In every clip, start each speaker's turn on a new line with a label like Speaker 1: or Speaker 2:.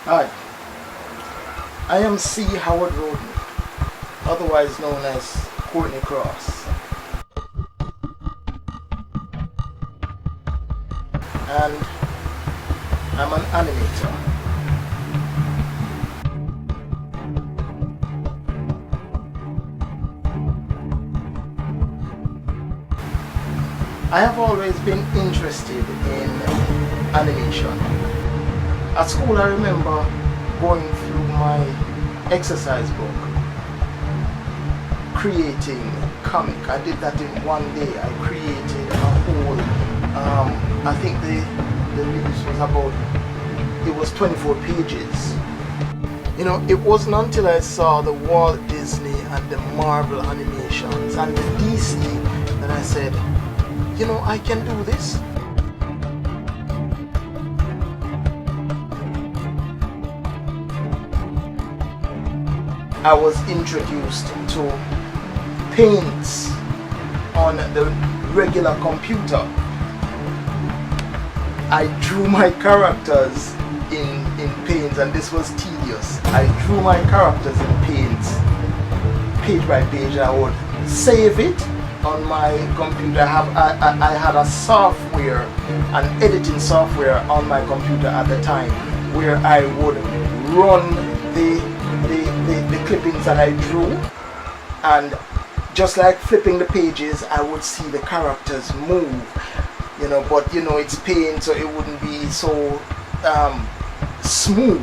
Speaker 1: Hi, I am C. Howard Roden, otherwise known as Courtney Chross, and I'm an animator. I have always been interested in animation. At school, I remember going through my exercise book, creating comic. I did that in one day. I created a whole, I think the leaves was about, it was 24 pages. You know, it wasn't until I saw the Walt Disney and the Marvel animations and the DC that I said, you know, I can do this. I was introduced to paints on the regular computer. I drew my characters in paints, and this was tedious. I drew my characters in paints, page by page. I would save it on my computer. I had a software, an editing software on my computer at the time, where I would run the clippings that I drew, and just like flipping the pages, I would see the characters move, you know, but you know, it's paint, so it wouldn't be so smooth.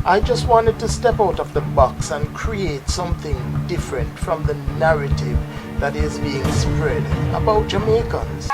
Speaker 1: I just wanted to step out of the box and create something different from the narrative that is being spread about Jamaicans.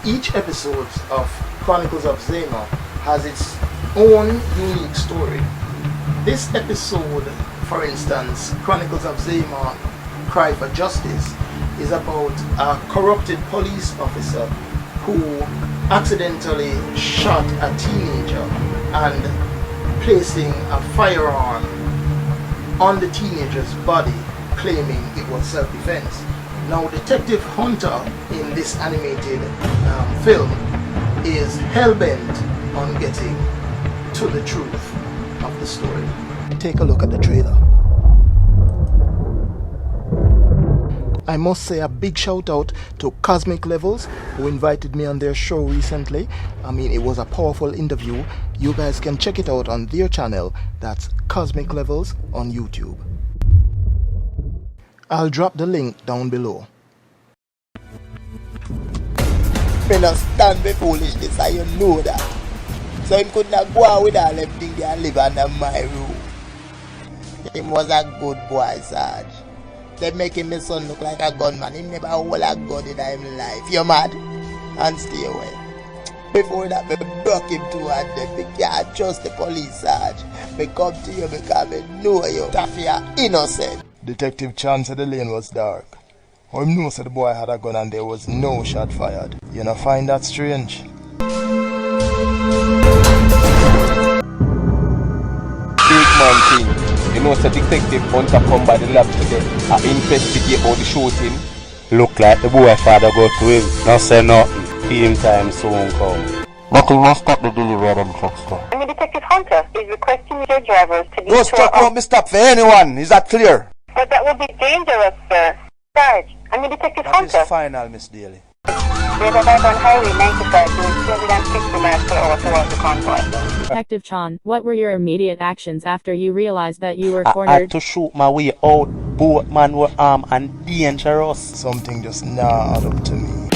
Speaker 1: Each episode of Chronicles of Zema has its own unique story. This episode, for instance, Chronicles of Zema, Cry for Justice, is about a corrupted police officer who accidentally shot a teenager and placing a firearm on the teenager's body, claiming it was self-defense. Now, Detective Hunter in this animated film is hell-bent on getting to the truth of the story. Take a look at the trailer. I must say a big shout out to Cosmic Levels, who invited me on their show recently. I mean, it was a powerful interview. You guys can check it out on their channel. That's Cosmic Levels on YouTube. I'll drop the link down below.
Speaker 2: Me not stand for foolishness, and you know that. So him could not go out with all them things and live under my roof. Him was a good boy, Sarge. They making my son look like a gunman. Him never hold a gun in his life. You mad? And stay away. Before that, me broke him to and then me can't trust the police, Sarge. Me come to you because me know you. Taffy are innocent.
Speaker 1: Detective Chan said the lane was dark. Or him know said the boy had a gun and there was no shot fired. You not find that strange?
Speaker 3: Big man thing. You know, the detective Hunter come by the lab today and investigate about the shooting.
Speaker 4: Look like the boy father go to him. Not say nothing. Paying time soon come. Nothing must stop the delivery of them trucks though.
Speaker 5: I mean, Detective Hunter is requesting your drivers to be
Speaker 4: Those trucks won't be stopped for anyone. Is that clear?
Speaker 5: But that would be dangerous, sir. Sarge, I mean, Detective
Speaker 4: That
Speaker 5: Hunter.
Speaker 4: is final, Miss Daly.
Speaker 5: They arrived on Highway 95 doing 260 miles per hour towards the convoy.
Speaker 6: Detective Chan, what were your immediate actions after you realized that you were
Speaker 4: I
Speaker 6: cornered?
Speaker 4: had to shoot my way out. Both men were armed and dangerous.
Speaker 1: Something just gnawed up to me.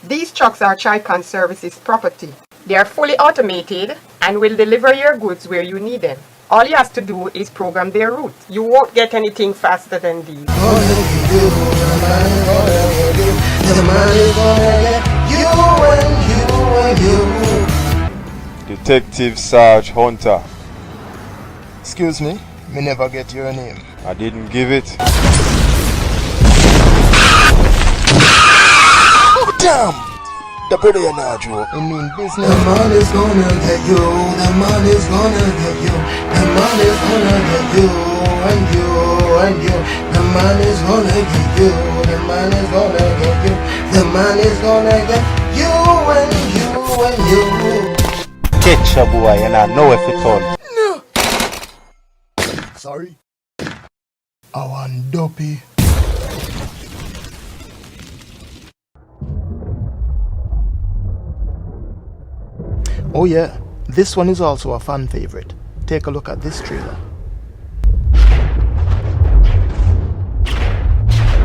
Speaker 7: These trucks are Tricon Services property. They are fully automated and will deliver your goods where you need them. All you have to do is program their route. You won't get anything faster than these.
Speaker 3: Detective Sarge Hunter.
Speaker 1: Excuse me, me never get your name.
Speaker 3: I didn't give it.
Speaker 1: Oh damn! The brother you're not joke. I mean business.
Speaker 2: The money's gonna get you. The money's gonna get you. The money's gonna get you. And you, and you. The money's gonna get you. The money's gonna get you. The money's gonna get you and you and you.
Speaker 4: Catch a boy and I know if it on.
Speaker 1: No. Sorry. I want dopey. Oh yeah, this one is also a fan favorite. Take a look at this trailer.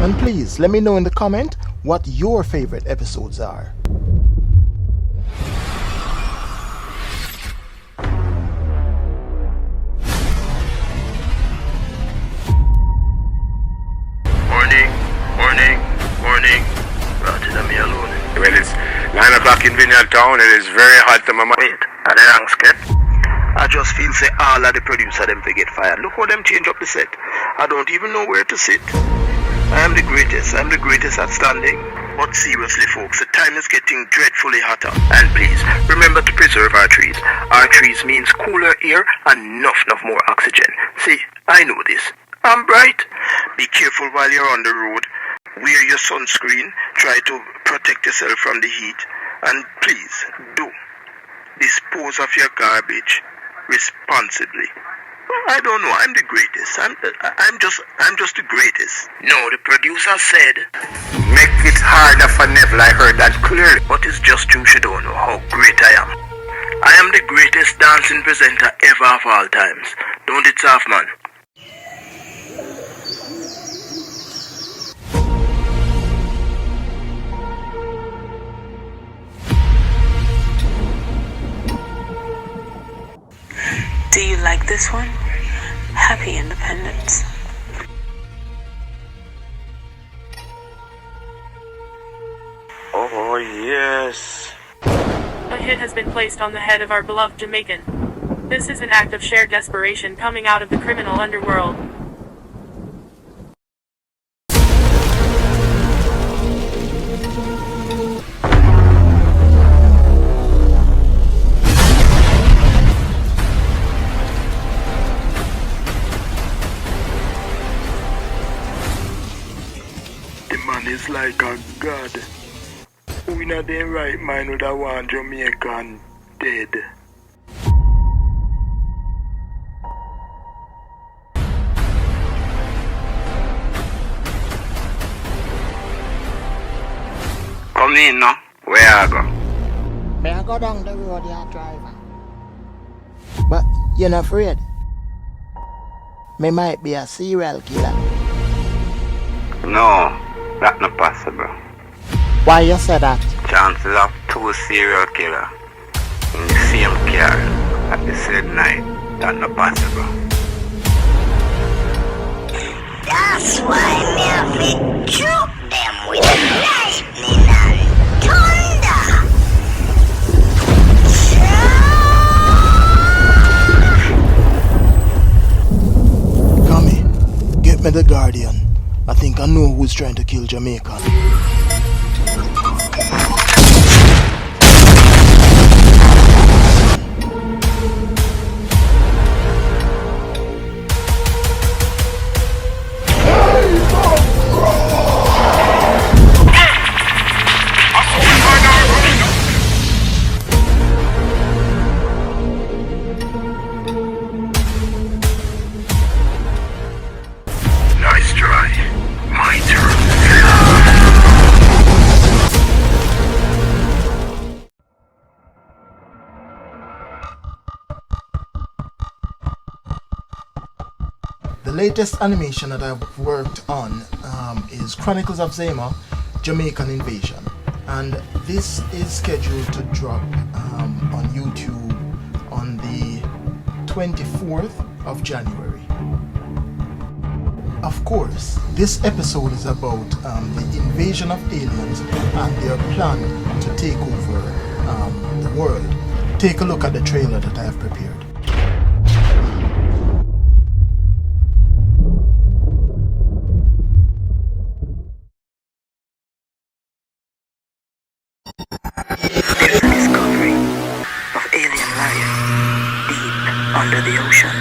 Speaker 1: And please, let me know in the comment what your favorite episodes are.
Speaker 8: Morning, morning, morning. Rather me alone. Well, it's 9 o'clock in Vineyard Town. It is very hot to my mind. Wait, are they wrong, Skip? I just feel say all of the producer them to get fired. Look how them change up the set. I don't even know where to sit. I am the greatest. I'm the greatest at standing. But seriously, folks, the time is getting dreadfully hotter. And please, remember to preserve our trees. Our trees means cooler air and enough more oxygen. See, I know this. I'm bright. Be careful while you're on the road. Wear your sunscreen. Try to protect yourself from the heat. And please, do dispose of your garbage responsibly. I don't know. I'm the greatest. I'm just the greatest. No, the producer said, make it harder for Neville. I heard that clearly. But it's just you should don't know how great I am. I am the greatest dancing presenter ever of all times. Don't it, soft man?
Speaker 9: Do you like this one? Happy Independence.
Speaker 8: Yes.
Speaker 6: A hit has been placed on the head of our beloved Jamaican. This is an act of shared desperation coming out of the criminal underworld.
Speaker 8: The man is like a god. Who in a damn right mind would have want Jamaican dead? Come in now. Where I go?
Speaker 2: May I go down the road, your driver? But you're not afraid? Me might be a serial killer.
Speaker 8: No, that's not possible.
Speaker 2: Why you say that?
Speaker 8: Chances of 2 serial killers in the same car at the same night, that's not possible.
Speaker 9: That's why me have to choke them with lightning and thunder.
Speaker 1: Come get me the Guardian. I think I know who's trying to kill Jamaica.
Speaker 8: Nice try. My turn.
Speaker 1: The latest animation that I've worked on is Chronicles of Zama, Jamaican Invasion, and this is scheduled to drop on YouTube on the 24th of January. Of course, this episode is about the invasion of aliens and their plan to take over the world. Take a look at the trailer that I have prepared.
Speaker 9: There's a discovery of alien life deep under the ocean.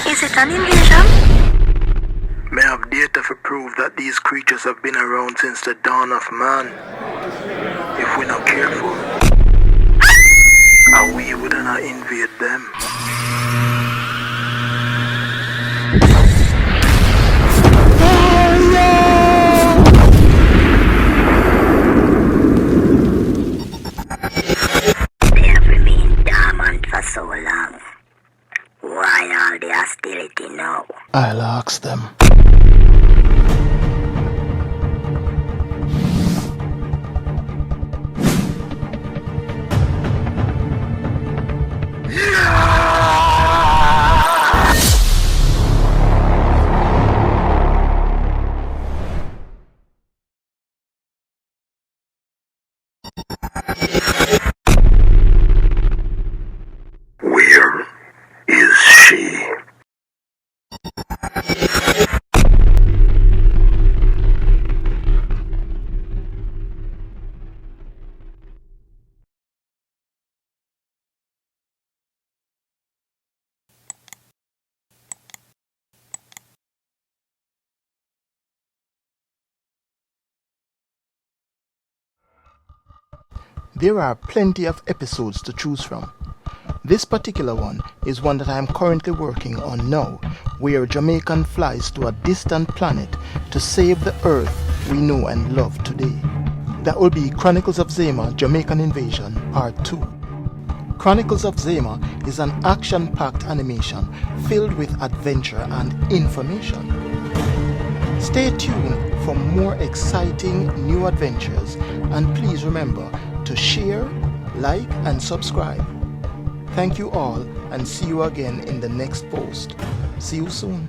Speaker 9: Is it an invasion?
Speaker 8: May have data for proof that these creatures have been around since the dawn of man. If we're not careful, and we would not invade them.
Speaker 9: They have remained dormant for so long. Why all the hostility now?
Speaker 1: I'll ask them.
Speaker 8: Where is she?
Speaker 1: There are plenty of episodes to choose from. This particular one is one that I am currently working on now, where Jamaican flies to a distant planet to save the Earth we know and love today. That will be Chronicles of Zama, Jamaican Invasion, Part 2. Chronicles of Zama is an action-packed animation filled with adventure and information. Stay tuned for more exciting new adventures, and please remember to share, like, and subscribe. Thank you all, and see you again in the next post. See you soon.